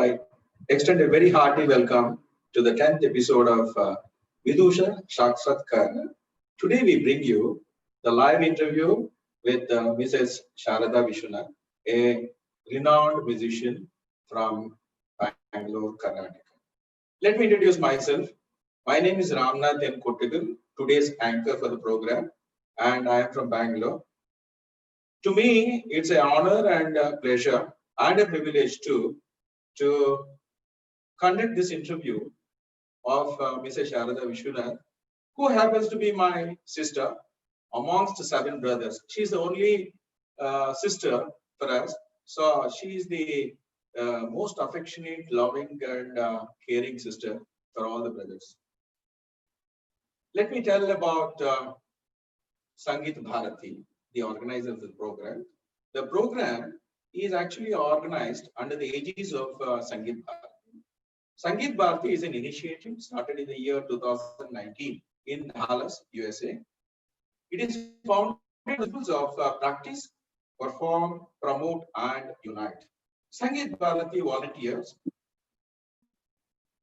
I extend a very hearty welcome to the 10th episode of Vidushah, Sākshātkāraha. Today we bring you the live interview with Mrs. Sharada Vishwanath, a renowned musician from Bangalore, Karnataka. Let me introduce myself. My name is Ramnath M. Kottagal, today's anchor for the program, and I am from Bangalore. To me, it's an honor and a pleasure and a privilege too to conduct this interview of Mrs. Sharada Vishwanath, who happens to be my sister amongst 7 brothers. She's the only sister for us. So she is the most affectionate, loving, and caring sister for all the brothers. Let me tell about Sangeet Bharati, the organizer of the program. The program is actually organized under the aegis of Sangeet Bharati. Sangeet Bharati is an initiative started in the year 2019 in Dallas, USA. It is founded on principles of practice, perform, promote, and unite. Sangeet Bharati volunteers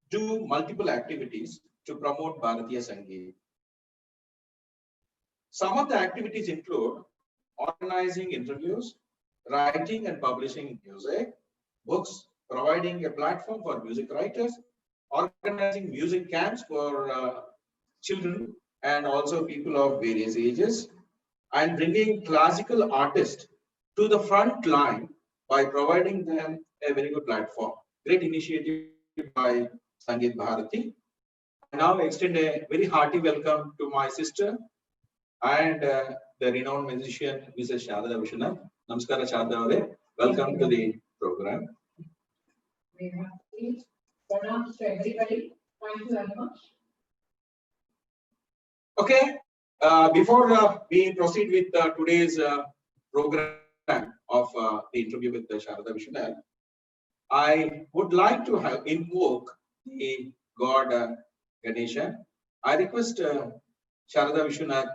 do multiple activities to promote Bharatiya Sangeet. Some of the activities include organizing interviews, writing and publishing music, books, providing a platform for music writers, organizing music camps for children and also people of various ages, and bringing classical artists to the front line by providing them a very good platform. Great initiative by Sangeet Bharati. I now extend a very hearty welcome to my sister and the renowned musician, Mrs. Sharada Vishwanath. Namaskara, Sharada. Welcome to the program. Very happy. Pranam to everybody. Thank you very much. Okay, before we proceed with today's program of the interview with Sharada Vishwanath, I would like to invoke the God Ganesha. I request Sharada Vishwanath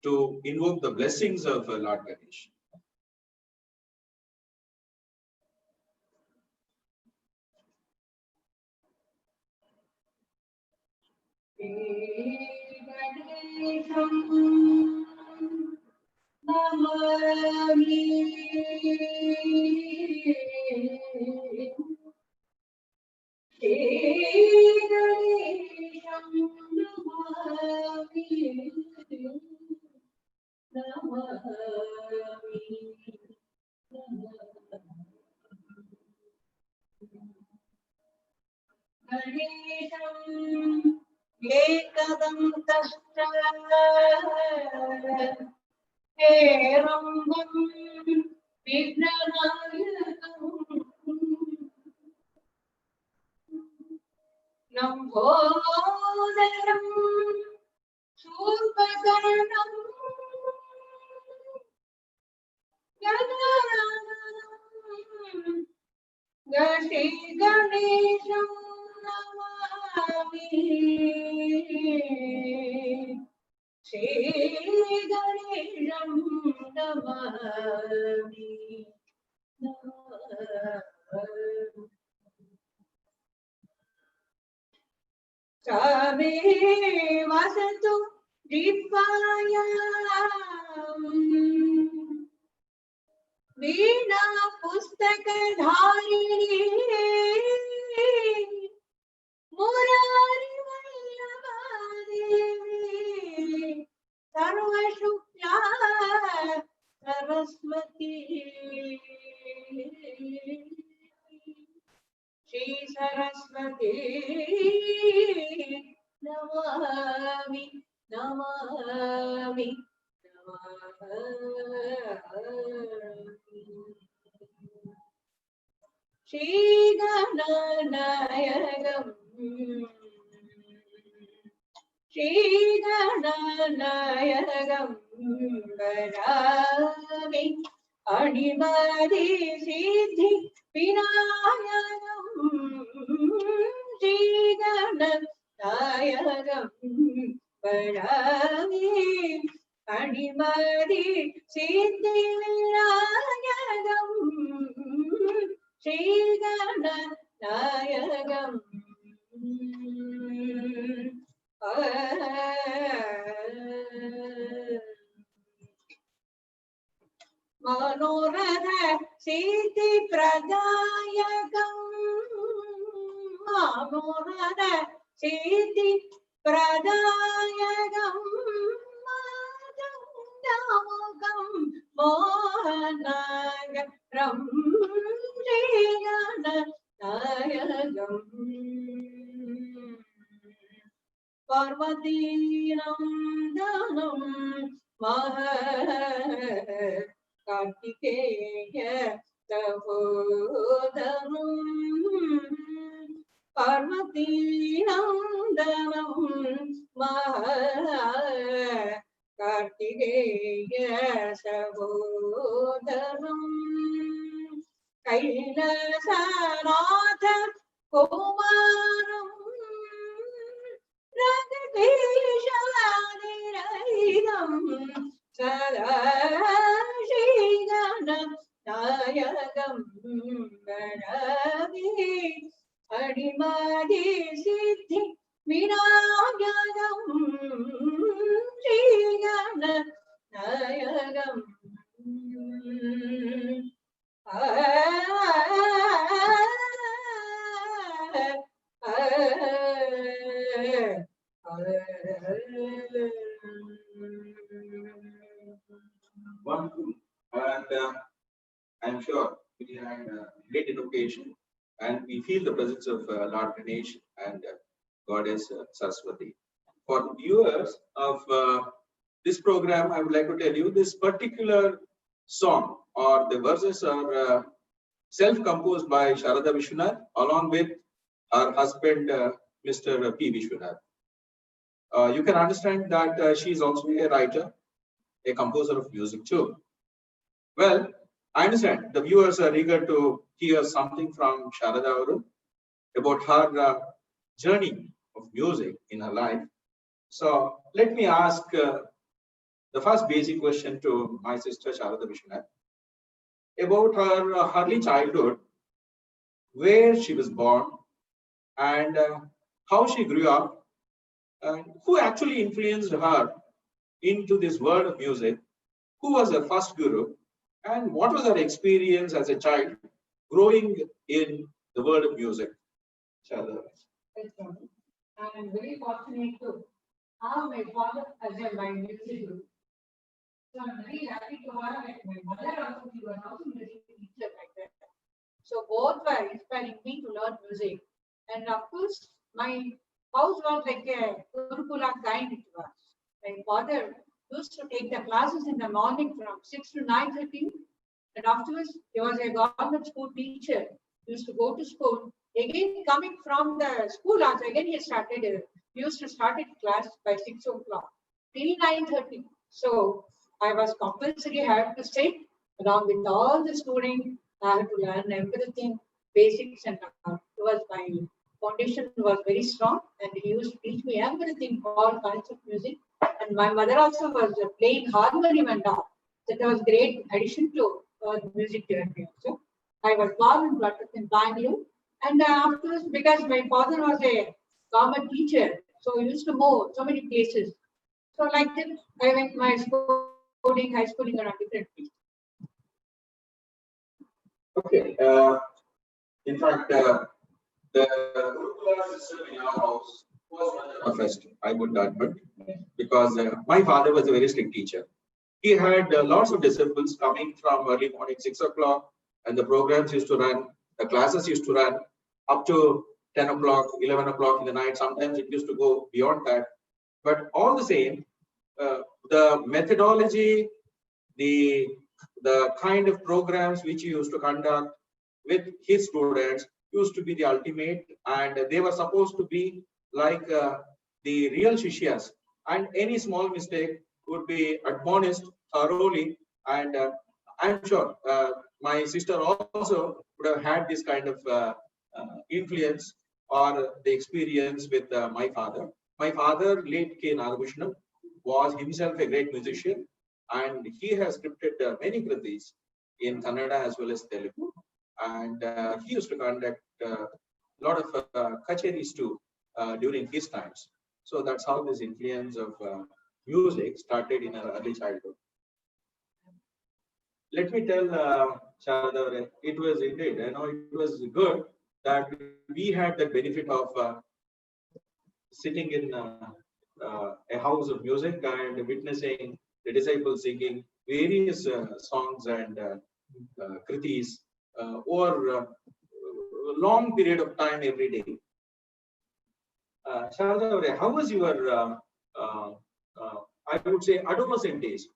to invoke the blessings of Lord Ganesh. Nayagam Manoradha Siddhi Pradayagam Manoradha Siddhi Pradayagam Madandamukam Mohanagaram Jayana Nayagam Parvatinam Danam Maha Kartikeya Tavodhanam Parvatinam Danam Maha Kartikeya Tavodhanam Kailasanatha Kumaram Ragadeshadirayam Sadashigana Nayagam Gadagi Adimadi Siddhi Vinayagam Shigana Nayagam Wonderful. And I'm sure we had great education and we feel the presence of Lord Ganesh and Goddess Saraswati. For viewers of this program, I would like to tell you this particular song or the verses are self-composed by Sharada Vishwanath along with her husband, Mr. P. Vishwanath. You can understand that she is also a writer, a composer of music too. Well, I understand the viewers are eager to hear something from Sharada Avaru about her journey of music in her life. So let me ask the first basic question to my sister Sharada Vishwanath about her early childhood, where she was born, and how she grew up, and who actually influenced her into this world of music, who was her first guru, and what was her experience as a child growing in the world of music. Sharada. I am very fortunate to have my father as my music guru. So I'm very happy to have my mother also, she was also music teacher like that. So both were inspiring me to learn music. And of course, my house was like a Gurukula kind it was. My father used to take the classes in the morning from 6 to 9:30. And afterwards, he was a government school teacher. He used to go to school. Again, coming from the school, also again he started. He used to start his class by 6 o'clock till 9:30. So I was compulsory. Had to sit along with all the students. I had to learn everything, basics and all. It was my foundation was very strong, and he used to teach me everything, all kinds of music. And my mother also was playing harmonium and all. That was great addition to music therapy also. I was born and brought up in Bangalore. And afterwards, because my father was a government teacher, so he used to move so many places. So like that, I went my schooling, high schooling around different places. Okay. In fact, the Gurukula system in our house was one of the best, I would admit, because my father was a very strict teacher. He had lots of disciples coming from early morning, 6 o'clock, and the programs used to run, the classes used to run up to 10 o'clock, 11 o'clock in the night. Sometimes it used to go beyond that. But all the same, the methodology, the kind of programs which he used to conduct with his students used to be the ultimate, and they were supposed to be like the real Shishyas, and any small mistake would be admonished thoroughly. And I'm sure my sister also would have had this kind of influence or the experience with my father. My father, late K. Nagabhushanam, was himself a great musician, and he has scripted many kritis in Kannada as well as Telugu. And he used to conduct lot of kacheris too during his times. So that's how this influence of music started in our early childhood. Let me tell Sharada, it was indeed, it was good that we had the benefit of sitting in a house of music and witnessing the disciples singing various songs and kritis over a long period of time every day. Sharada, how was your, uh, I would say, adolescent days?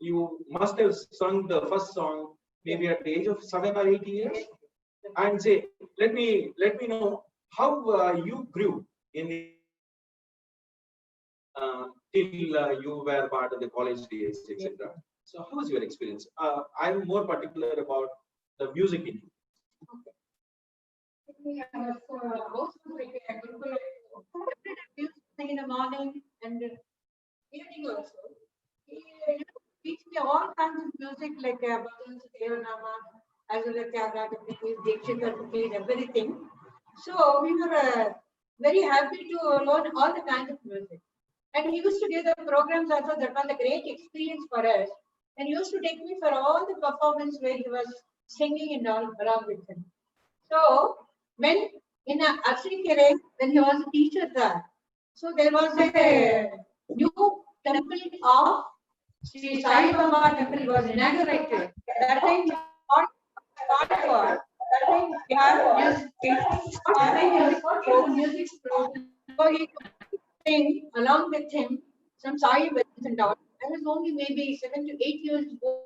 You must have sung the first song maybe at the age of 7 or 8 years, and say, let me know how you grew in till you were part of the college days, etc. So, how was your experience? I'm more particular about the music in you. Okay. I was also like a group in the morning and evening also. He used to teach me all kinds of music like Bhajans, Devanama, as well as Tyagaraja, Dikshita, everything. So we were very happy to learn all the kinds of music. And he used to give the programs also. That was a great experience for us. And he used to take me for all the performance where he was singing and all along with him. So when in Asrikere, when he was a teacher there, so there was a new temple of Sri Sai Baba temple was inaugurated. That time for that time we have music program. So he could sing along with him some Sai Bhajans and all. I was only maybe 7 to 8 years old.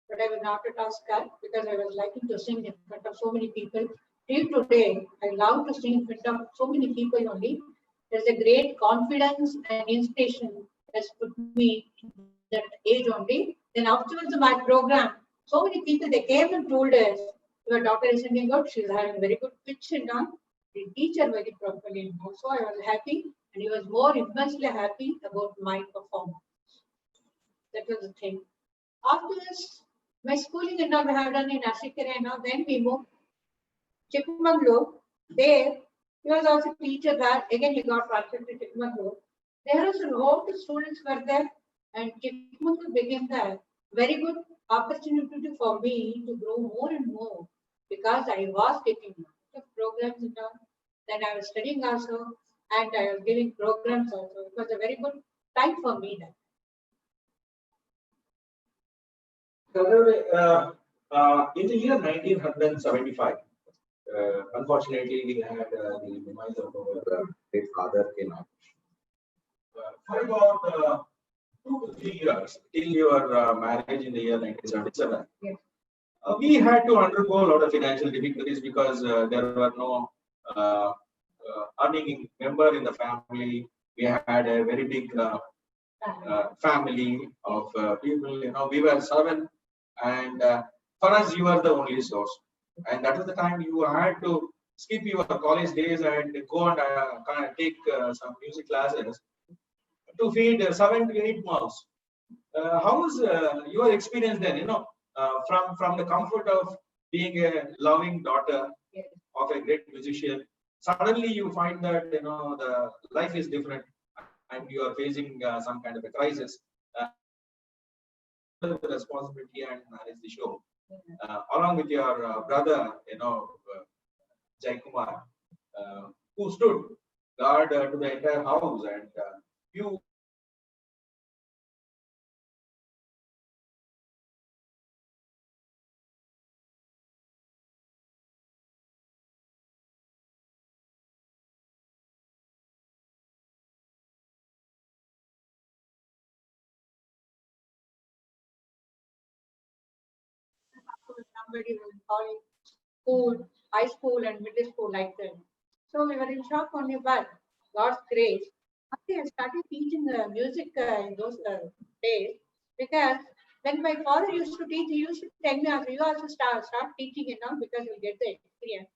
But I was not at all scared because I was liking to sing in front of so many people. Till today, I love to sing in front of so many people only. There's a great confidence and inspiration that's put me in that age only. Then afterwards of my program, so many people they came and told us, your daughter is singing good, she's having very good pitch and all. They teach her very properly. And also I was happy and he was more immensely happy about my performance. That was the thing. After this, my schooling and all we have done in Ashikara and all, then we moved Chikmagalur. There, he was also teacher there. Again, he got transferred to Chikmagalur. There was a lot of students were there, and Chikmagalur became the very good opportunity for me to grow more and more because I was taking lots of programs and all. Then I was studying also, and I was giving programs also. It was a very good time for me then. In the year 1975, unfortunately, we had the demise of our great father in for about 2 to 3 years till your marriage in the year 1977. Yes. We had to undergo a lot of financial difficulties because there were no earning member in the family. We had a very big family of people. We were 7, and for us, you were the only source. And that was the time you had to skip your college days and go and kind of take some music classes to feed 7 to 8 months. How was your experience then? From the comfort of being a loving daughter of a great musician, suddenly you find that the life is different, and you are facing some kind of a crisis. The responsibility and manage the show along with your brother, Jai Kumar, who stood guard to the entire house, and you. Somebody was in college, school, high school, and middle school like that. So we were in shock only, but God's grace. After I started teaching music in those days, because when my father used to teach, he used to tell me, you also start teaching it now because you'll get the experience.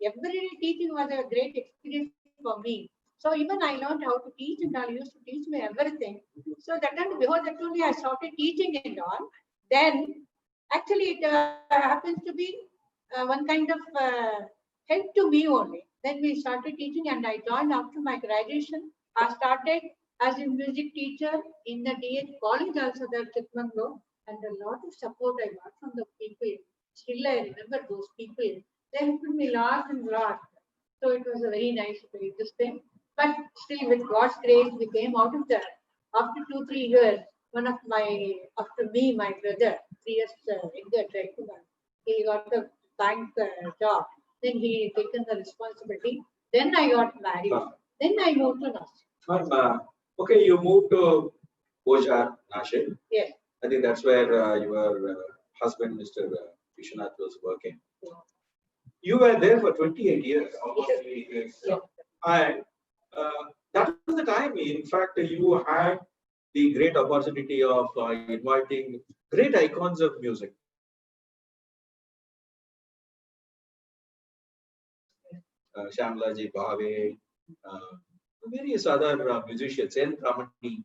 Every day teaching was a great experience for me. So even I learned how to teach and all, used to teach me everything. So that time, before that only I started teaching and all. Then Actually, it happens to be one kind of help to me only. Then we started teaching, and I joined after my graduation. I started as a music teacher in the DH college also there, Chikmagalur, and a lot of support I got from the people. Still, I remember those people. They helped me lot and lot. So it was a very nice this thing. But still, with God's grace, we came out of that. After 2-3 years, one of my, after me, my brother, 3 years younger, he got a bank job. Then he taken the responsibility. Then I got married. Then I moved to Nashik. Okay, you moved to Ojar, Nashik. Yes. I think that's where your husband, Mr. Vishwanath, was working. Yeah. You were there for 28 years, almost Yes. 28 years. Yes. And that was the time, in fact, you had the great opportunity of inviting great icons of music. Shamlaji Bhave, various other musicians, N. Ramani.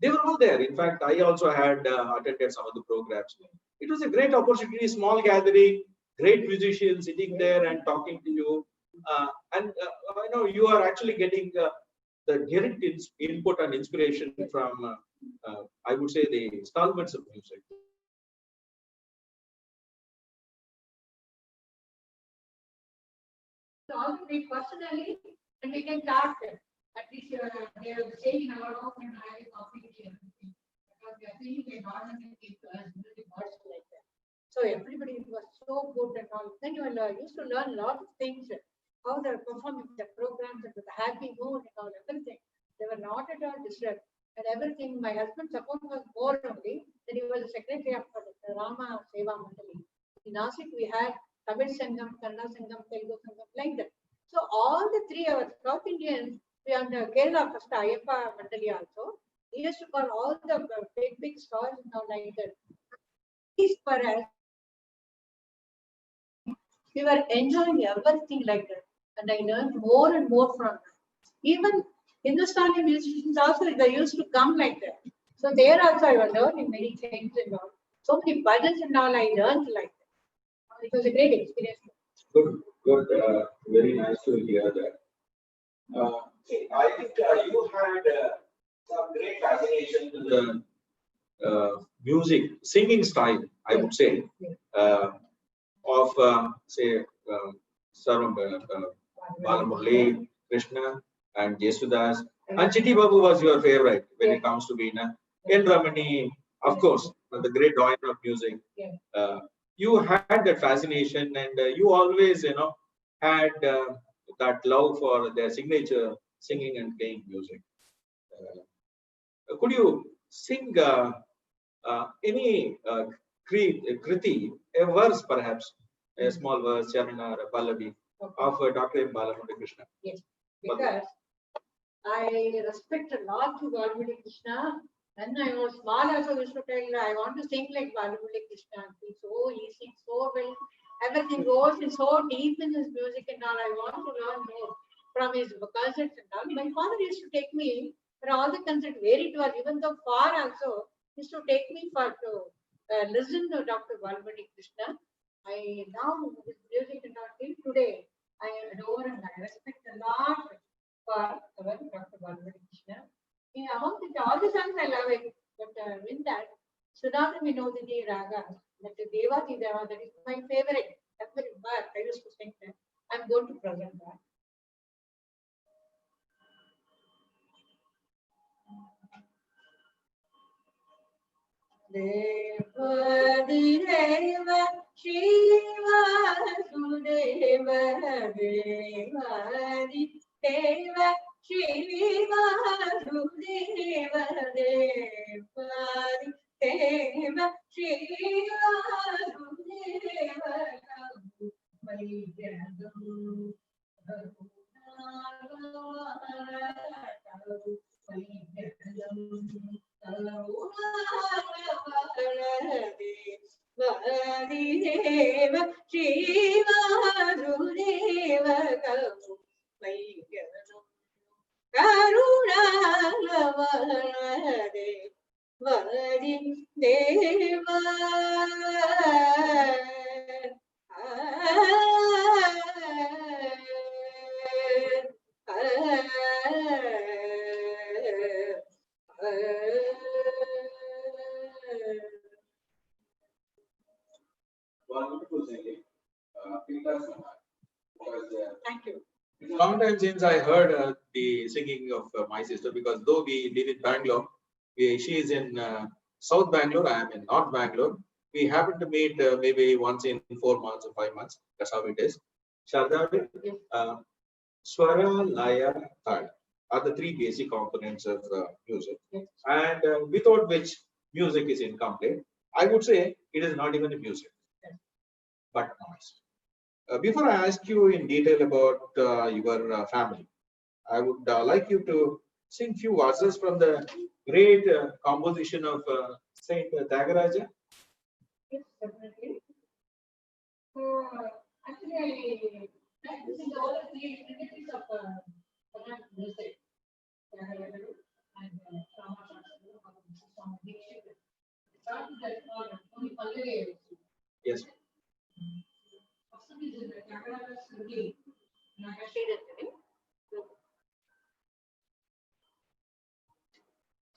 They were all there. In fact, I also had attended some of the programs. It was a great opportunity, small gathering, great musicians sitting there and talking to you. And you are actually getting the direct input and inspiration from, I would say, the stalwarts of music. So also we personally, and we can talk. At least they are saying our own and I copy everything. Because they are saying they not only people as music also like that. So everybody was so good and all. Then you used to learn a lot of things, how they're performing the programs and with the happy mood and all everything. They were not at all disturbed. And everything, my husband's support was more only. Then he was the secretary of the Rama Seva Mandali. In Nashik, we had Tamil Sangam, Kannada Sangam, Telugu Sangam, like that. So all the three of us, South Indians, we under Kerala first Ayappa Mandali also. We used to call all the big stars and all like that. These for us, we were enjoying everything like that. And I learned more and more from them. Even Hindustani musicians also, they used to come like that. So there also I was learning many things and all. So many bhajans and all I learned like that. It was a great experience. Good, good. Very nice to hear that. I think you had some great fascination to the music, singing style, I would say, of, say, Saram Balamurli, Krishna, and Jesudas. And Chitti Babu was your favorite when it comes to Veena. N. Ramani, of course, the great doyen of music. You had that fascination, and you always, had that love for their signature singing and playing music. Could you sing any kriti, a verse perhaps, a small verse, Charana, or a Pallavi of Dr. M. Balamurli Krishna? Yes, because I respect a lot to Balamurli Krishna. When I was small, also used to tell I want to sing like Balamurli Krishna. He's he sings so well. Everything goes in so deep in his music and all. I want to learn more from his concerts and all. My father used to take me for all the concerts where it was, even though far also, he used to take me for to listen to Dr. Balamurli Krishna. I now his music and all till today. I adore and I respect a lot for our Dr. Balamurli Krishna. Among all the songs I love it, but in that Sudhana Vinodini Raga, that Devati Deva, that is my favorite. Every bar I used to sing that. I'm going to present that. Devadi Deva Shiva Sudeva Devadi Deva Shiva Sudeva Devadi Deva Shiva Sudeva Vadideva Shiva Sudeva Karuna Vadideva wonderful singing. It does so much. Because, Thank you. it's a long time since I heard the singing of my sister, because though we live in Bangalore, she is in South Bangalore, I am in North Bangalore. We happen to meet maybe once in 4 months or 5 months. That's how it is. Sharada, Yes. Swara, Laya, Thal are the three basic components of music, Yes. and without which music is incomplete. I would say it is not even a music, but noise. Before I ask you in detail about your family, I would like you to sing few verses from the great composition of Saint Tyagaraja. Yes, definitely. So, actually, this is all the three entities of Kannada music. Tyagaraja and Sākshātkāraha, some Vidushi. It started that only Pallavi. Yes. First is the Tyagaraja Sruti. Nagashidantani.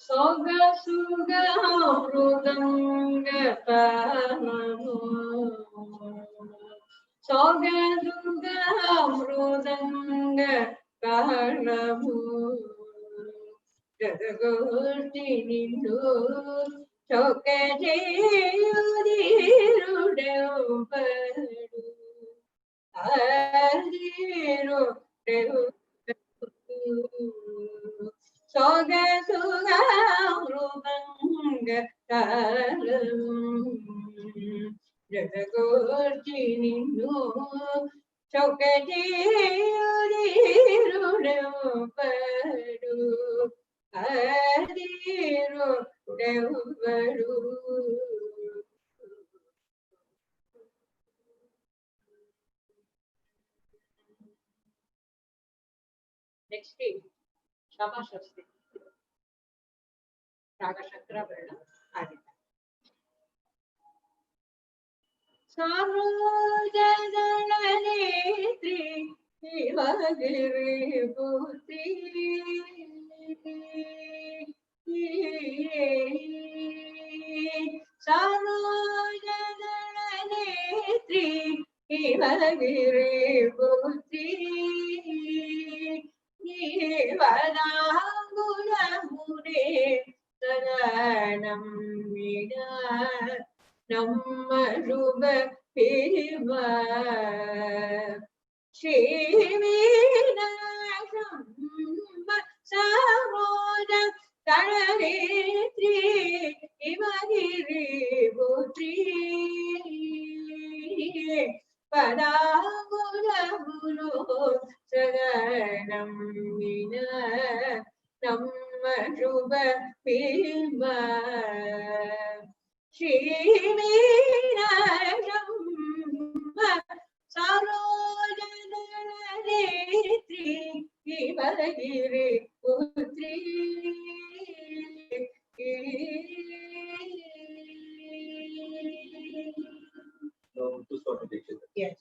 Soga suga mrudanga tanamu. Soga suga mrudanga tanamu. Jagagurti nindu choke jeyudirudeu padu. Adiru deu. Soga suga mrudanga talam jagagurti ninnu chokaji udiru padu adiru devadu. Next is Shabashasti. Raga Shankara Verna Adita. Sarojananetri Ivagiri Putri. Sarojananetri Ivagiri Putri. Nivadagulamure saranam vida namma ruba pima Shrivinasham saroja tararetri imagiri putri Padagulagulo saganam vina namma shubha pima Shrivinasham sarojananetri Ivagiri putri Yes,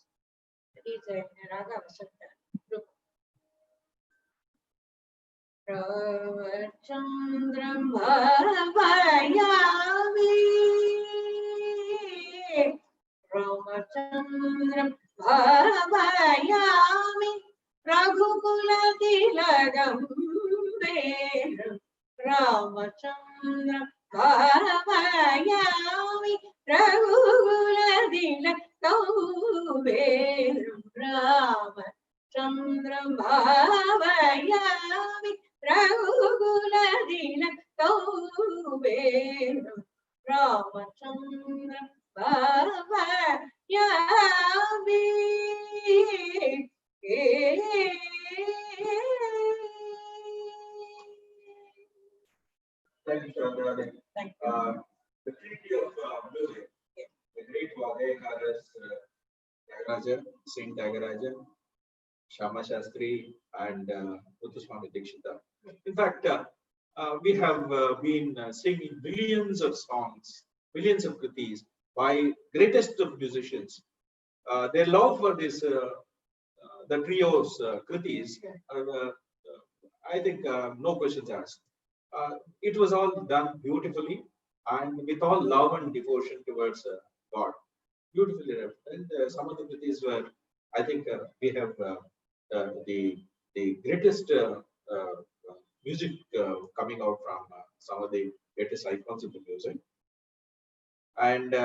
it is a Raga Vasanta. Look. Ravachandram Bhavayami Ramachandram Bhavayami Raghukula Tilagam Veram Ramachandram Bhavayami Raghukula Tilagam Veram Ramachandram Bhavayami Raghukula Tilagam Veram Ramachandram Bhavayami. Thank you, Sharada. Thank you. The treaty of music, the great Vagayakaras, Tyagaraja, Saint Tyagaraja, Shama Shastri, and Muthuswami Dikshita. In fact, we have been singing billions of songs, billions of kritis by greatest of musicians. Their love for this, the trio's kritis, I think no questions asked. It was all done beautifully and with all love and devotion towards God. Beautifully read. And some of the Kritis were, I think, we have the greatest music coming out from some of the greatest icons of the music. And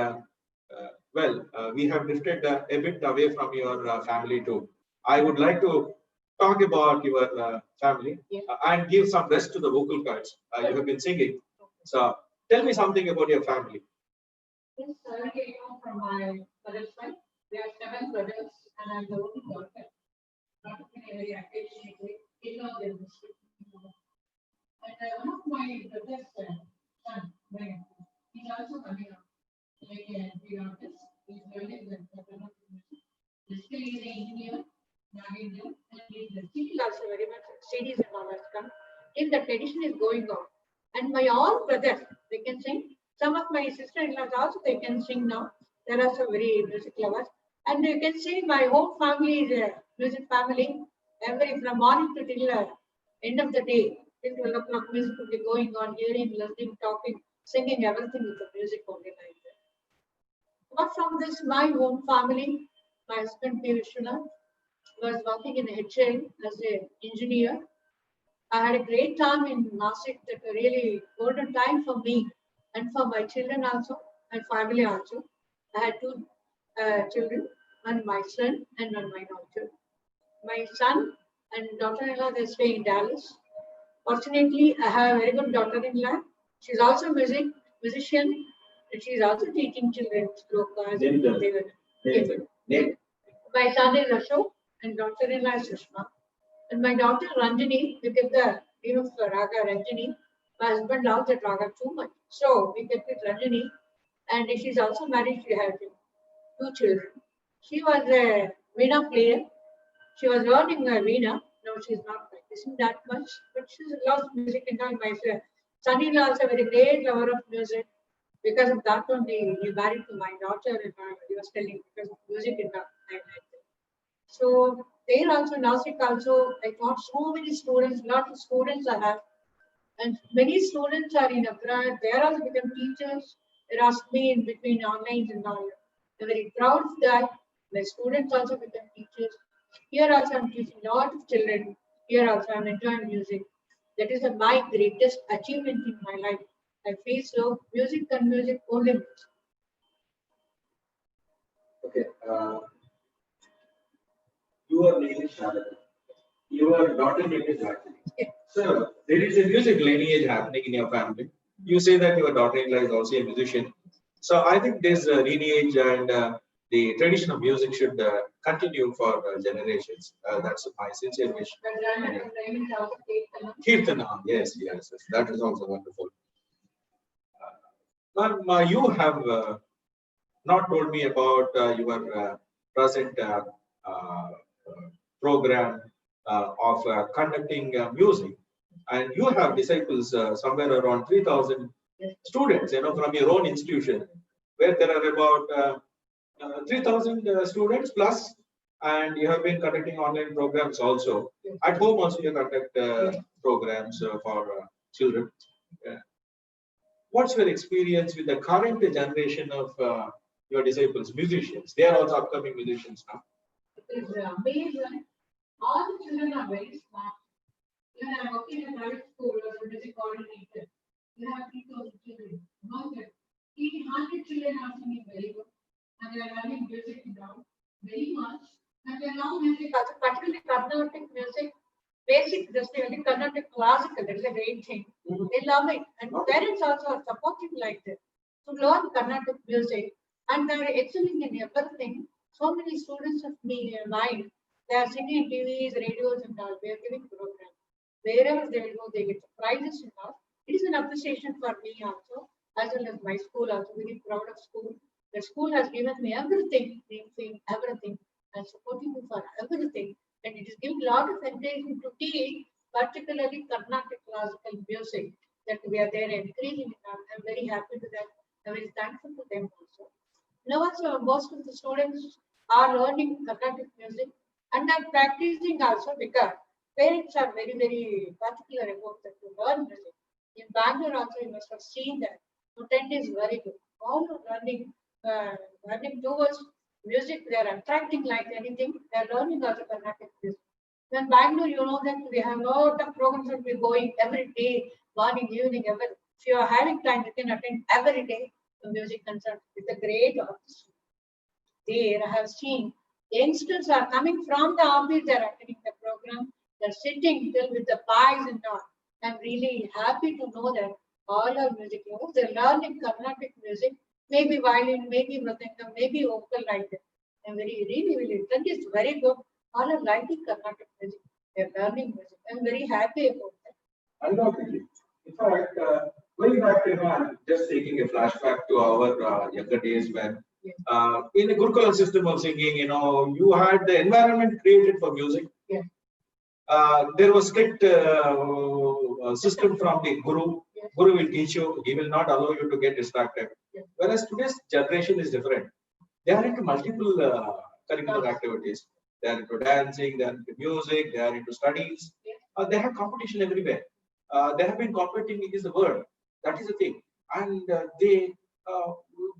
we have drifted a bit away from your family too. I would like to talk about your family and give some rest to the vocal cords. You have been singing. So tell me something about your family. Yes, I came from my mother's side. We are 7 brothers, and I'm the only daughter. Not in a very occasionally, in all the district. And one of my brother's son, he's also coming up. Like the artist, he's learning the music. Basically, he's an engineer, Nagendra, and he's still also very much studies in Maharashtra. Till the tradition is going on. And my all brothers, they can sing. Some of my sister-in-laws also, they can sing now. They are also very music lovers. And you can see my whole family is a music family. Every from morning to till end of the day, till 12 o'clock, music will be going on, hearing, listening, talking, singing, everything with the music only like that. Apart from this, my own family, my husband P. Vishwanath was working in HL as an engineer. I had a great time in Nashik, that a really golden time for me and for my children also, and family also. I had two children, one my son and one my daughter. My son and daughter-in-law, they stay in Dallas. Fortunately, I have a very good daughter-in-law. She's also musician, and she's also teaching children slokas. My son is Ashok, and daughter-in-law is Sushma. And my daughter Ranjani, we get the name of Raga Ranjani. My husband loves that Raga too much. So we get with Ranjani, and she's also married. She has 2 children. She was a Veena player. She was learning Veena. Now she's not practicing that much, but she loves music and all. My son-in-law is a very great lover of music. Because of that only, he married to my daughter, and he was telling because of music and that. So there also, Nashik also, I got so many students, lot of students I have. And many students are in abroad. They are also become teachers. They ask me in between online and all. I'm very proud of that. My students also become teachers. Here also I'm teaching a lot of children. Here also I'm enjoying music. That is my greatest achievement in my life. I feel so. Music and music only. Okay. Your name is Sharada. Your daughter name is Rajani. Yeah. So there is a music lineage happening in your family. You say that your daughter-in-law is also a musician. So I think this lineage and the tradition of music should continue for generations. That's my sincere wish. Kirtana, yes, that is also wonderful. Ma'am, you have not told me about your present program of conducting music, and you have disciples somewhere around 3,000 students, from your own institution, where there are about 3,000 students plus, and you have been conducting online programs also. At home also you conduct programs for children. What's your experience with the current generation of your disciples, musicians? They are also upcoming musicians now. It is amazing. All the children are very smart. When I'm working in a private school as a music coordinator, you have 3,000 children. Among them, 100 children are singing very good. And they are learning music now very much. And they love music, also particularly Carnatic music. Basic, just the Carnatic classical, that is a great thing. They love it. And parents also are supporting like that to learn Carnatic music. And they are excelling in everything. So many students of mine, they are singing in TVs, radios, and all. They are giving programs. Wherever they will go, they get prizes and all. It is an appreciation for me also, as well as my school. Also, very proud of school. The school has given me everything, everything, and supporting me for everything. And it is giving a lot of encouragement to teach, particularly Carnatic classical music, that we are there encouraging. I'm very happy to that. I'm very thankful to them also. Now also most of the students are learning Carnatic music and are practicing also because parents are very, very particular about that to learn music. In Bangalore also you must have seen that. So 10 is very good. All are learning learning towards music. They are attracting like anything. They are learning also Carnatic music. Then Bangalore, you know that we have a lot of programs that we're going every day, morning, evening, every. If you are having time, you can attend every day the music concert with a great orchestra. There I have seen youngsters are coming from the office, they're attending the program, they're sitting till with the pies and all. I'm really happy to know that all our music lovers, they're learning Carnatic music, maybe violin, maybe mridangam, maybe vocal like that. I'm really, that is very good. All are liking Carnatic music, they're learning music. I'm very happy about that. Undoubtedly. In fact, going back, I'm just taking a flashback to our younger days when, in the Gurukula system of singing, you had the environment created for music. Yeah. There was strict system from the Guru. Yes. Guru will teach you, he will not allow you to get distracted. Yes. Whereas today's generation is different. They are into multiple curricular activities. They are into dancing, they are into music, they are into studies. Yes. They have competition everywhere. They have been competing against the world. That is the thing. And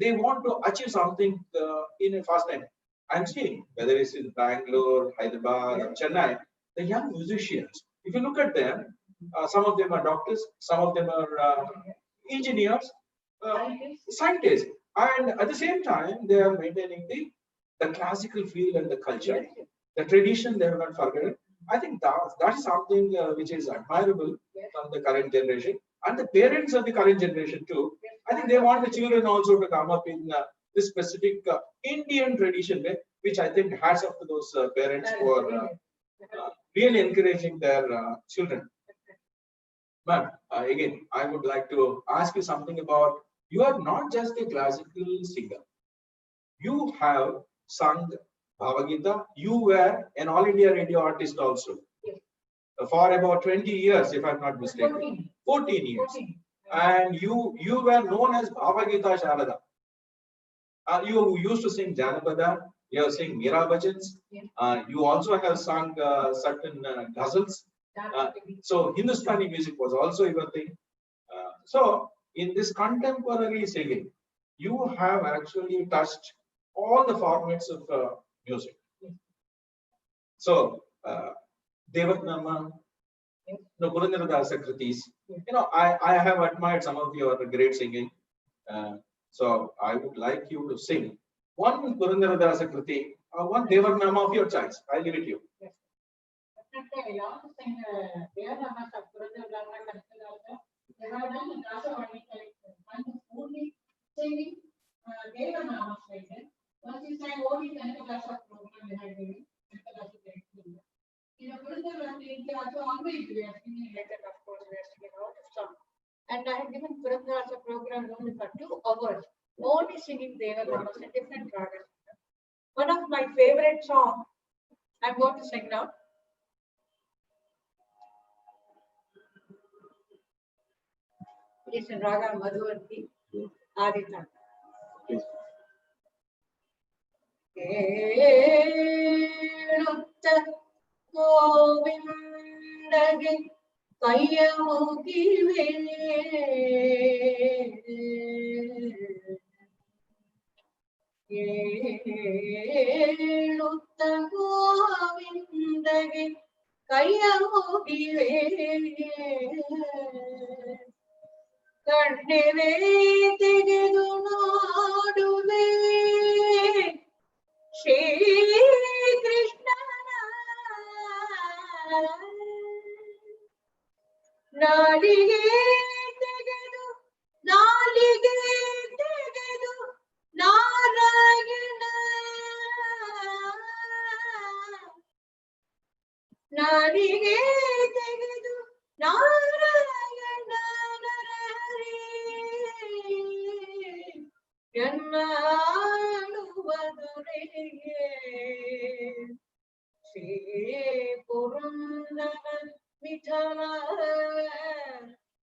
they want to achieve something in a fast time. I'm seeing whether it's in Bangalore, Hyderabad, or Chennai, the young musicians. If you look at them, some of them are doctors, some of them are engineers, scientists, and at the same time they are maintaining the classical feel and the culture, the tradition they have not forgotten. I think that is something which is admirable from the current generation and the parents of the current generation too. I think they want the children also to come up in this specific Indian tradition way, which I think hats off to those parents who are really encouraging their children. Ma'am, again, I would like to ask you something about, you are not just a classical singer. You have sung Bhavagita. You were an All India radio artist also. Yes. For about 20 years, if I'm not mistaken. 14 years. 14. And you were known as Bhavagita Sharada. You used to sing Janapada, you have sing Meera Bhajans. Yes. You also have sung certain ghazals. So Hindustani music was also your thing. So in this contemporary singing, you have actually touched all the formats of music. So Devatnama, Purandaradasa Kritis, I have admired some of your great singing. So I would like you to sing one Purandaradasa Kriti, one Devatnama of your choice. I'll give it to you. Yes. Definitely, I love to sing Devatnama of Purandaradasa. They have done the Dasavani collection. One is only singing Devatnama like that. Once you sang only Kanakadasa program, they had given Kanakadasa collection. In a Purandaradasa, also always we are singing like that, of course, we are singing a lot of songs. And I had given Purandaradasa program only for 2 hours, only singing Devatnama, a different raga. One of my favorite songs, I'm going to sing now. It is in Raga Madhuvanti, Aditya. Kelutta Govindage Kayamukive Kelutta Govindage Kayamukive Kandeve tegedu noduve Shri Krishna Nalige tegedu Narayana Nalige tegedu Narayana Yanmaluvadurege Shri Purandara Vithala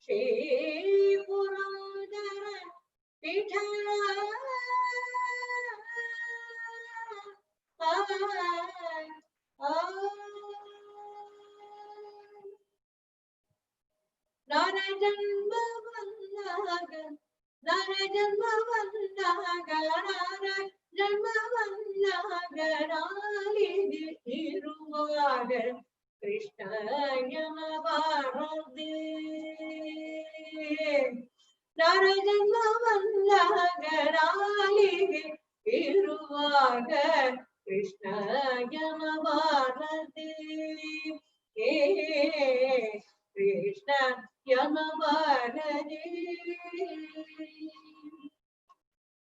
Shri Purandara Vithala Narajanma Vandaga Krishna Yanavarade Narajanma Vandagarali Iruvaga Krishna Yanavarade Krishna Yanavarade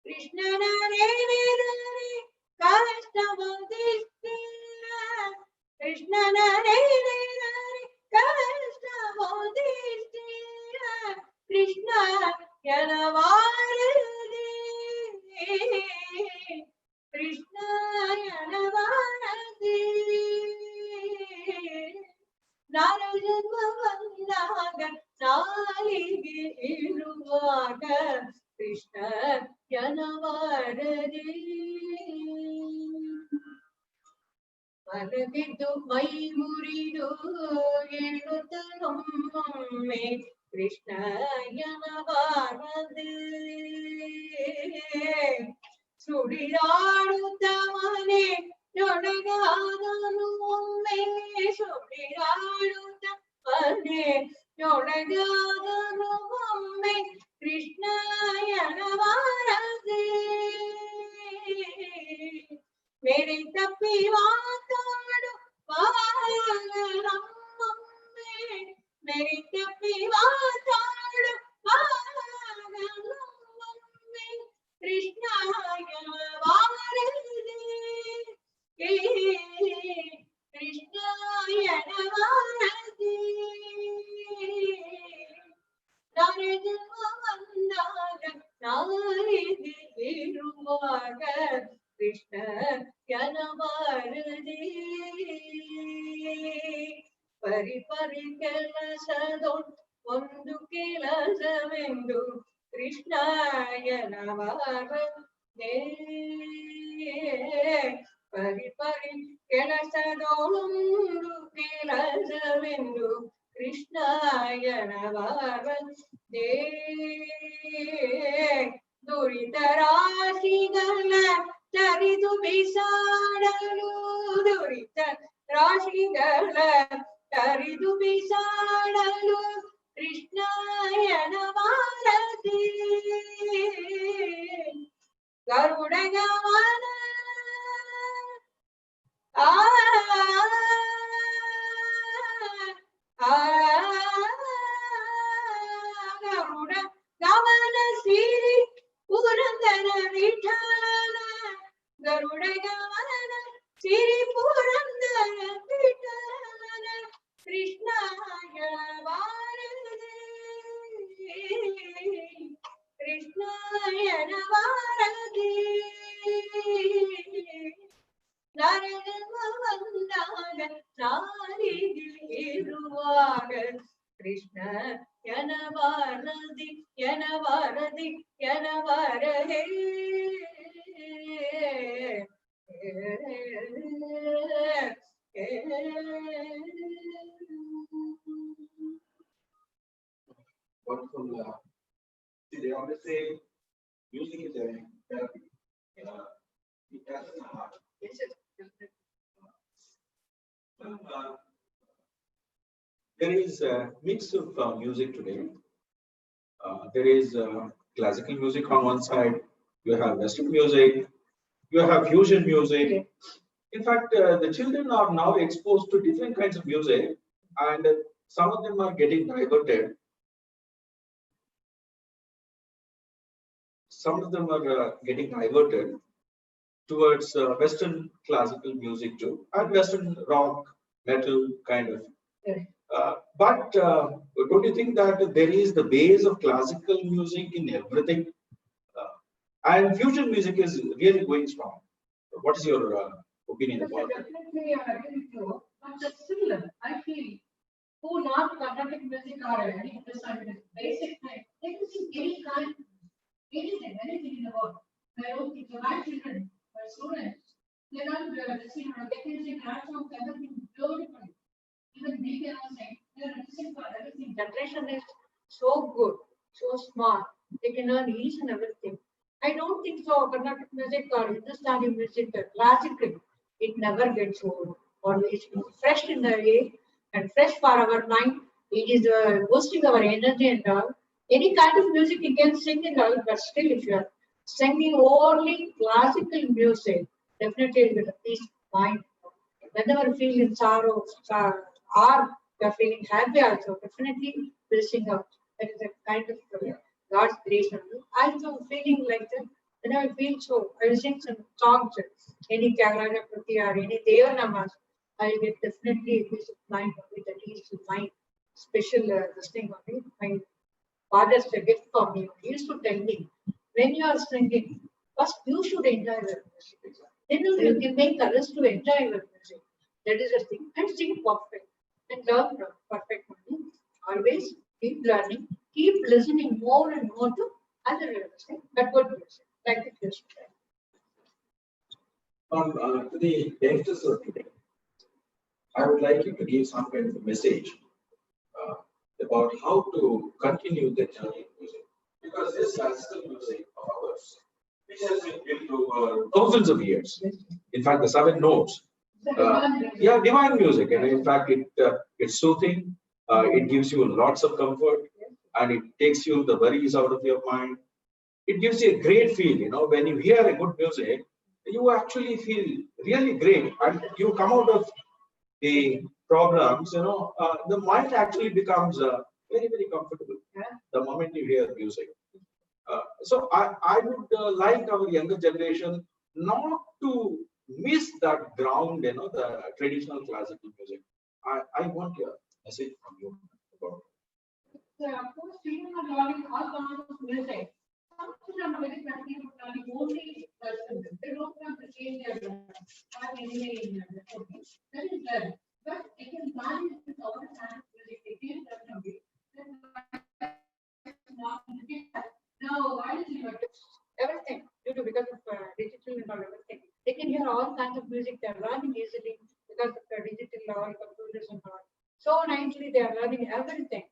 Krishna Nare Kashtavadishtina Krishna Nare Kashtavadishtina Krishna Yanavarade Krishna Yanavarade Narajanma Vandaga Nalige Iruvaga Krishna Yanavarade Manavidu Mai Muridu Enutanome Krishna Yanavarade Sudiraruttamane Yodagadanome Sudiraruttamane Yodagadanome Krishna Yanavarade Mere tappi vaatadu vaagalamme Mere tappi vaatadu vaagalamme Krishna Yanavarade Krishna Yanavarade Narajanma Vandaga Nalige Iruvaga Krishna Yanavarade Pari Pari Kelasadon Ondu Kelasavendu Krishna Yanavarade Pari Pari Kelasadon Ondu Kelasavendu Krishna Yanavarade Duritarashigala Taridu Bisadalu Duritarashigala Taridu Bisadalu Krishna Yanavarade Garudagavana Garuda Gavana Siri Purandara Vitala Garuda Gavana Siri Purandara Vitala Krishna Yanavarade Krishna Yanavarade Narajanma Vandaga Nalige Iruvaga Krishna Yanavarade Yanavarade Yanavarade Wonderful. See, they always say music is a therapy. It touches the heart. Yes, There is a mix of music today. There is classical music on one side. You have Western music. You have fusion music. In fact, the children are now exposed to different kinds of music, and some of them are getting diverted. Some of them are getting diverted towards Western classical music too, and Western rock, metal kind of. But don't you think that there is the base of classical music in everything? And fusion music is really going strong. What is your opinion about that? Definitely, I agree with you. But still, I feel who not Carnatic music or any basic thing, they can sing any kind, anything in the world. My own kids, my children, my students, they don't listen, they can sing rap songs, everything beautifully. Even we cannot sing. They are listening for everything. Generation is so good, so smart. They can learn each and everything. I don't think so. Carnatic music or Hindustani music, classical, it never gets old. always fresh in the air and fresh for our mind. It is boosting our energy and all. Any kind of music you can sing and all, but still if you are singing only classical music, definitely with a peace of mind. Whenever you feel in sorrow, or you are feeling happy also, definitely will sing out. That is a kind of God's grace on you. I also feeling like that. When I feel so, I will sing some songs, any Tyagaraja Kriti or any Devanamas. I will get definitely a peace of mind with at least mind. Special this thing only. My father's a gift for me. He used to tell me, when you are singing, first you should enjoy the music. Then you can make others to enjoy your music. That is the thing. And sing perfect. And learn perfect only. Always keep learning. Keep listening more and more to other music, but good music, like the music. To the youngsters of today, I would like you to give some kind of a message uh, about how to continue the journey in music. Because this classical music of ours, which has been built over thousands of years, in fact, the 7 notes, divine music, and in fact, it's soothing, it gives you lots of comfort, and it takes you the worries out of your mind. It gives you a great feel, when you hear a good music, you actually feel really great, and you come out of the problems, the mind actually becomes very, very comfortable the moment you hear music. So I would like our younger generation not to miss that ground, the traditional classical music. I want a message from you about Of course, children are learning all kinds of music. Some children are very practical, learning only person. They don't want to change their have anyway in their cooking. That is well. But they can manage with all the kind of music. They can learn from it. Now, why is it everything due to because of digital and all everything? They can hear all kinds of music. They are learning easily because of the digital all computers and all. So nicely they are learning everything.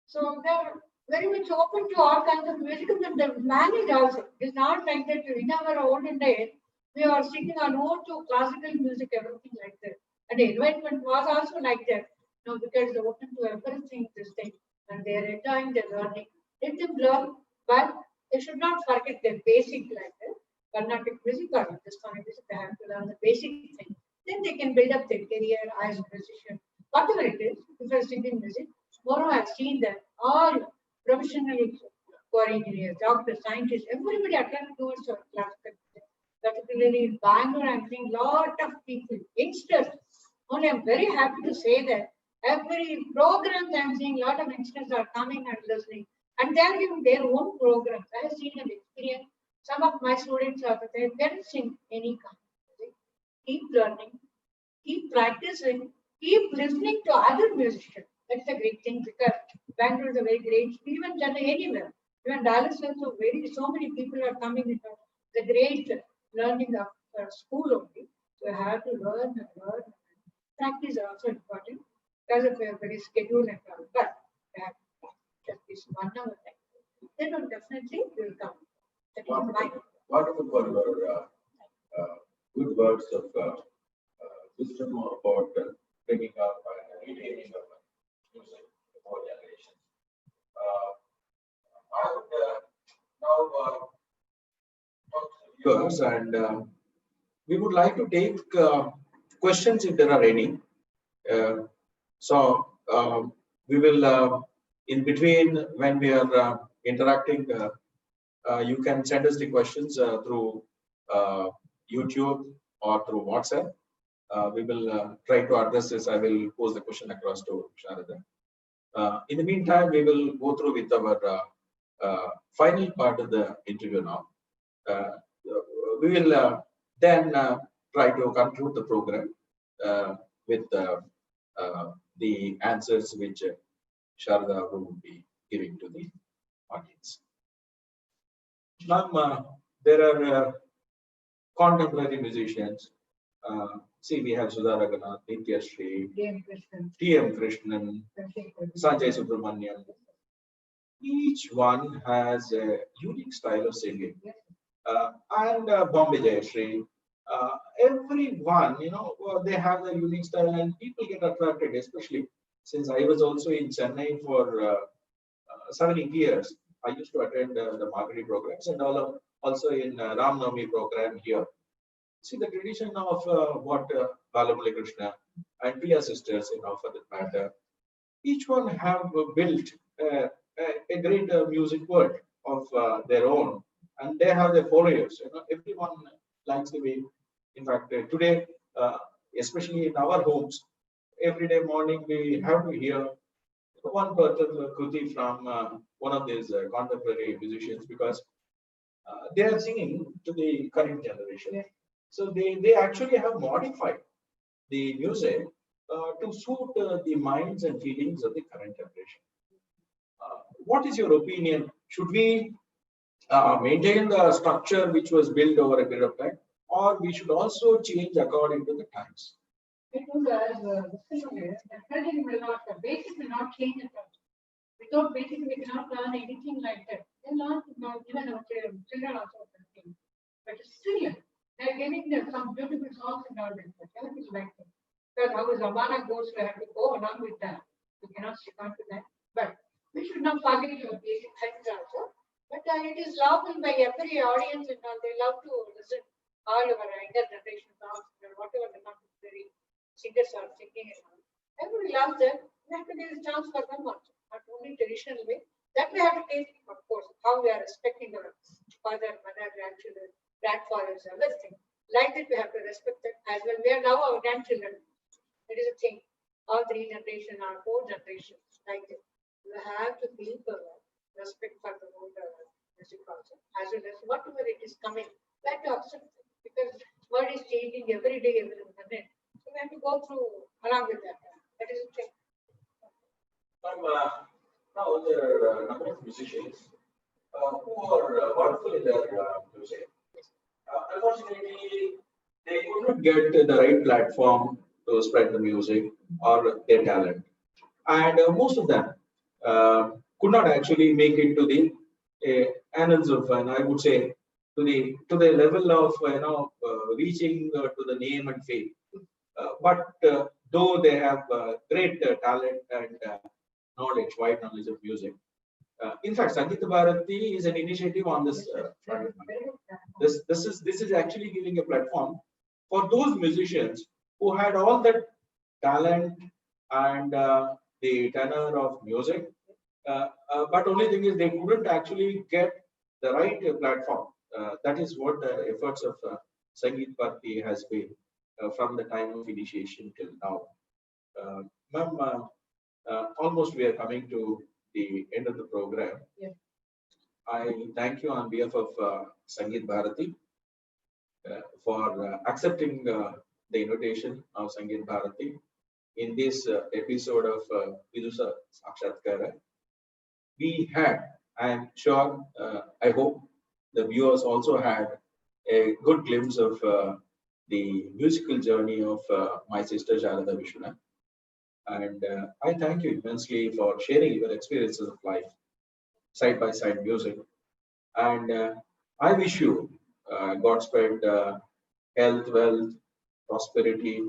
So they're very much open to all kinds of music and they manage also. It's not like that in our olden days, we are singing our own to classical music, everything like that. And the environment was also like that. Because they're open to everything, this thing, and they're enjoying their learning. Let them learn, but they should not forget their basic like that. Carnatic music or Hindustani music, they have to learn the basic thing. Then they can build up their career as a musician. Whatever it is, if you're singing music, moreover, I've seen that all professionals who are engineers, doctors, scientists, everybody attracted towards classical music. Particularly in Bangalore, I'm seeing a lot of people, youngsters. Only I'm very happy to say that every program I'm seeing a lot of youngsters are coming and listening. And they're giving their own programs. I have seen and experienced some of my students are there, they can sing any kind of music. Keep learning, keep practicing, keep listening to other musicians. That's a great thing because Bangalore is a very great, even anywhere. Even Dallas also so many people are coming into the great learning of school only. So you have to learn and learn. Practice is also important because of a very schedule and all. But just this 1 hour time. Then definitely will come. That is my wonderful for your good words of wisdom about bringing up and retaining of music for generations. I would now talk to the viewers, and we would like to take questions if there are any. So we will, in between when we are interacting, you can send us the questions through YouTube or through WhatsApp. We will try to address this. I will pose the question across to Sharada. In the meantime, we will go through with our final part of the interview now. We will then try to conclude the program with the answers which Sharada will be giving to the audience. Ma'am, there are contemporary musicians. See, we have Sudha Raghunath, Nitya Sri, T.M. Krishnan, Sanjay Subramaniam. Each one has a unique style of singing. And Bombay Jayashree, everyone, they have their unique style and people get attracted, especially since I was also in Chennai for 7 years. I used to attend the Margari programs and also in Ram Navami program here. See the tradition of what Balamuli Krishna and Priya sisters, for that matter, each one have built a great music world of their own, and they have their followers. Everyone likes the way. In fact, today, especially in our homes, every day morning we have to hear one particular kruti from one of these contemporary musicians because they are singing to the current generation. Yeah. So they actually have modified the music to suit the minds and feelings of the current generation. What is your opinion? Should we maintain the structure which was built over a period of time, or we should also change according to the times? Definitely will not, the basic will not change at all. Without basic, we cannot learn anything like that. They learn, even our children also. But still, they're getting some beautiful songs and all that. Everything is like that. Because how Zamana goes, we have to go along with that. We cannot stick on to that. But we should not forget your basic things also. But it is loved by every audience and all. They love to listen all of our younger generation songs, whatever the contemporary singers are singing and all. Everybody loves them. We have to give a chance for them also. Not only traditional way. That we have to take, of course, how we are respecting our father, mother, grandchildren, grandfathers, everything. Like that, we have to respect that as well. We are now our grandchildren. It is a thing. All 3 generations, our 4 generations, like that. We have to keep respect for the old music also. As well as whatever it is coming, we have to accept it. Because world is changing every day, every minute. So we have to go through along with that. That is a thing. Now there are a number of musicians who are wonderful in their music. Unfortunately, they could not get the right platform to spread the music or their talent, and most of them could not actually make it to the annals of, and I would say to the level of reaching to the name and fame. But though they have great talent and knowledge, wide knowledge of music. In fact, Sangeeta Bharati is an initiative on this front. This is actually giving a platform for those musicians who had all that talent and the tenor of music, but only thing is they couldn't actually get the right platform. That is what the efforts of Sangeeta Bharati has been from the time of initiation till now. Ma'am, almost we are coming to the end of the program. Yeah. I thank you on behalf of Sangeeta Bharati for accepting the invitation of Sangeeta Bharati in this episode of Vidushah Sākshātkāraha. We had, I am sure, I hope the viewers also had a good glimpse of the musical journey of my sister Sharada Vishwanath. And I thank you immensely for sharing your experiences of life, side by side music. And I wish you Godspeed, health, wealth, prosperity,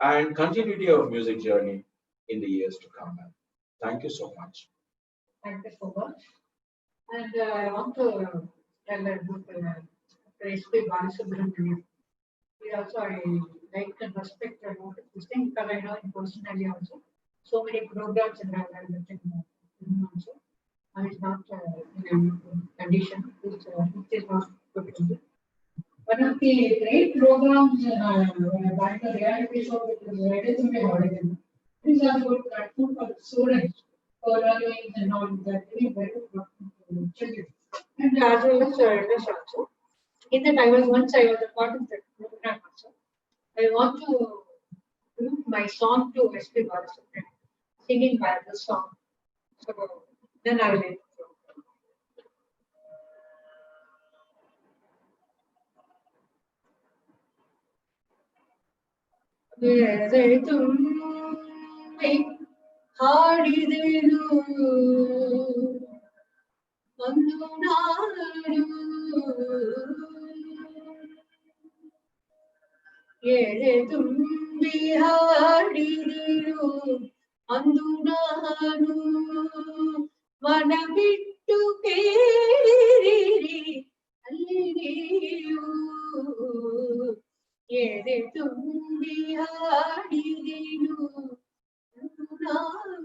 and continuity of music journey in the years to come. Thank you so much. Thank you so much. And I want to tell about S.P. Balasubramanian. He also I like and respect and want to think because I know him personally also. So many programs and I have with him also. And it's not in a condition which is not good to do. One of the great programs in the reality show which is ready to be audited. These are good platform for students for learning and all that. Very very children. And as well as elders also. In that I was a part of that program also. I want to do my song to S.P. Balasubramanian, singing by the song. So then I will let it go. ಹಾಡಿದೆನು ಒಂದು ನಾಡು ಎಳೆ ತುಂಬಿ ಹಾಡಿದಿರು ಅಂದು ನಾನು ಮನ ಬಿಟ್ಟು ಕೇಳಿರಿ ಅಲ್ಲಿ ನೀವು ಎಡೆ ತುಂಬಿ ಹಾಡಿದಿರು ಅಂದು ನಾನು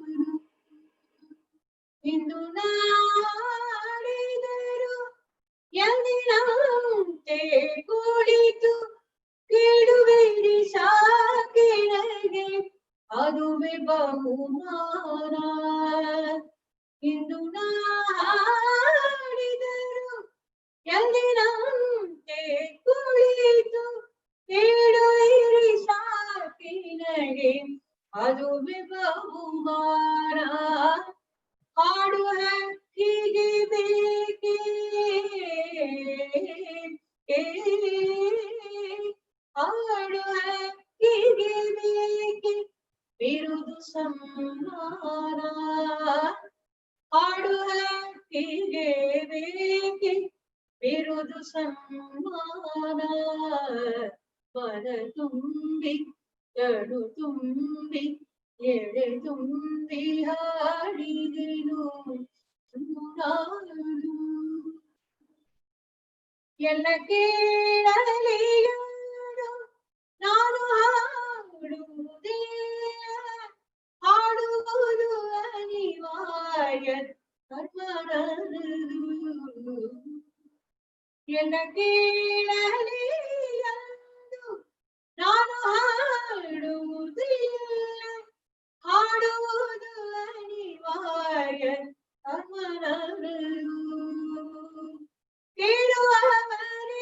ಇಂದು ನಾಡಿದರು ಎಂದಿನಂತೆ ಕುಳಿತು ಕೇಳುವೆರಿ ಸಾಕಿನಗೆ ಅದುವೆ ಬಹುಮಾನ ಇಂದು ನಾಡಿದರು ಎಂದಿನಂತೆ ಕುಳಿತು ಕೇಳುವೆರಿ ಸಾಕಿನಗೆ ಅದುವೆ ಬಹುಮಾನ ಹಾಡು ಹಕ್ಕಿಗೆ ಬೇಕೇ ಹಾಡು ಹಕ್ಕಿಗೆ ಬೇಕೆ ಬಿರುದು ಸಮ್ಮಾನ ಹಾಡು ಹಕ್ಕಿಗೆ ಬೇಕೆ ಬಿರುದು ಸಮ್ಮಾನ ಮನ ತುಂಬಿ ಕಡು ತುಂಬಿ ಎಳೆ ತುಂಬಿ ಹಾಡಿದೆನು ನಾನು ಎಲ್ಲ ಕೇಳಲಿಯಾಡು ನಾನು ಹಾಡುವುದೇ ಹಾಡುವುದು ಅನಿವಾರ್ಯ ಕರ್ಮರದು ಎಲ್ಲ ಕೇಳಲಿಯಾಡು ನಾನು ಹಾಡುವುದಿಲ್ಲ ಹಾಡುವುದು ಅನಿವಾರ್ಯ ಕರ್ಮರದು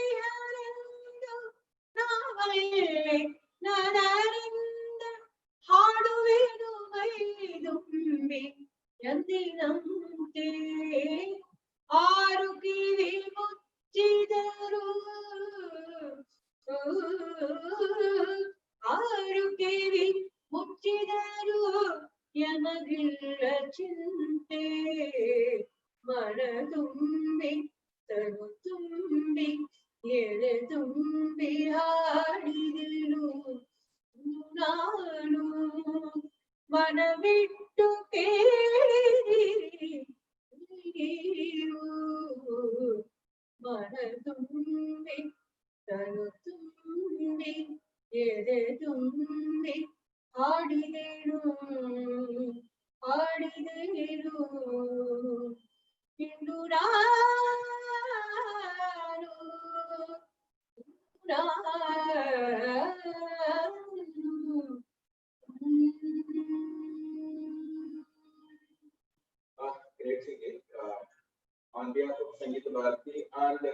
ಕೇಳುವವರಿಹರೆಂದು ನಾವೇ ನರರಿಂದ ಹಾಡುವೆನು ಮೈದುಂಬಿ ಎಂದಿನಂತೆ ಆರು ಕಿವಿ ಮುಚ್ಚಿದರು ಆರು ಕಿವಿ ಮುಚ್ಚಿದರು ಎನಗಿಲ್ಲ ಚಿಂತೆ ಮನ ತುಂಬಿ ತನು ತುಂಬಿ ಎಳೆ ತುಂಬಿ ಹಾಡಿದೆನು ನಾನು ಮನ ಬಿಟ್ಟು ಕೇಳಿದಿರಿ ನೀವು ಮನ ತುಂಬಿ ತನು ತುಂಬಿ ಎಳೆ ತುಂಬಿ ಹಾಡಿದೆನು ಹಾಡಿದೆನು ಇಂದು ನಾನು Great singing. On behalf of Sangeeta Bharati and the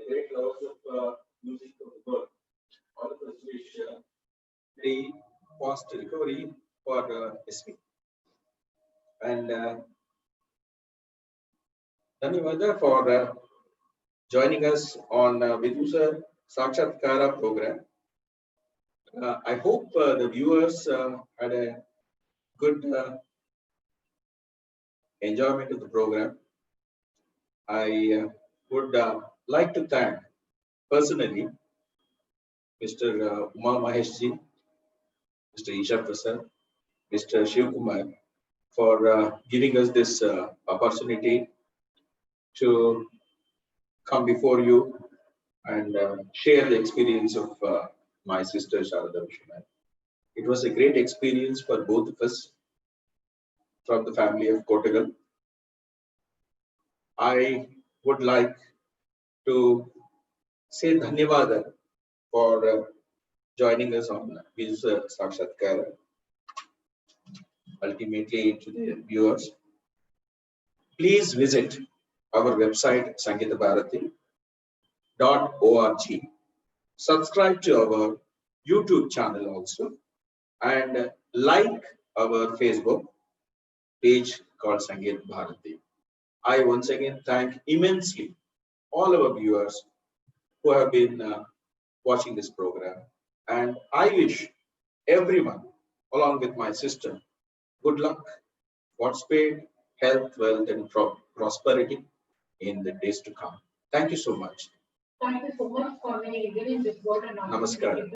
great lovers of music of the world, all of us wish very fast recovery for SV. And Dhanyavada for joining us on Vidushah Sākshātkāraha program. I hope the viewers had a good enjoyment of the program. I would like to thank personally Mr. Uma Maheshji, Mr. Isha Prasad, Mr. Shiv Kumar for giving us this opportunity to come before you and share the experience of my sister Sharada Vishwanath. It was a great experience for both of us from the family of Kottagal. I would like to say Dhanyavada for joining us on Vidushah Sākshātkāraha. Ultimately to the viewers, please visit our website sangeetabharati.org. Subscribe to our YouTube channel also and like our Facebook page called Sangeeta Bharati. I once again thank immensely all our viewers who have been watching this program, and I wish everyone along with my sister good luck, Godspeed, health, wealth and prosperity in the days to come. Thank you so much. Thank you so much for giving this word and Namaskar.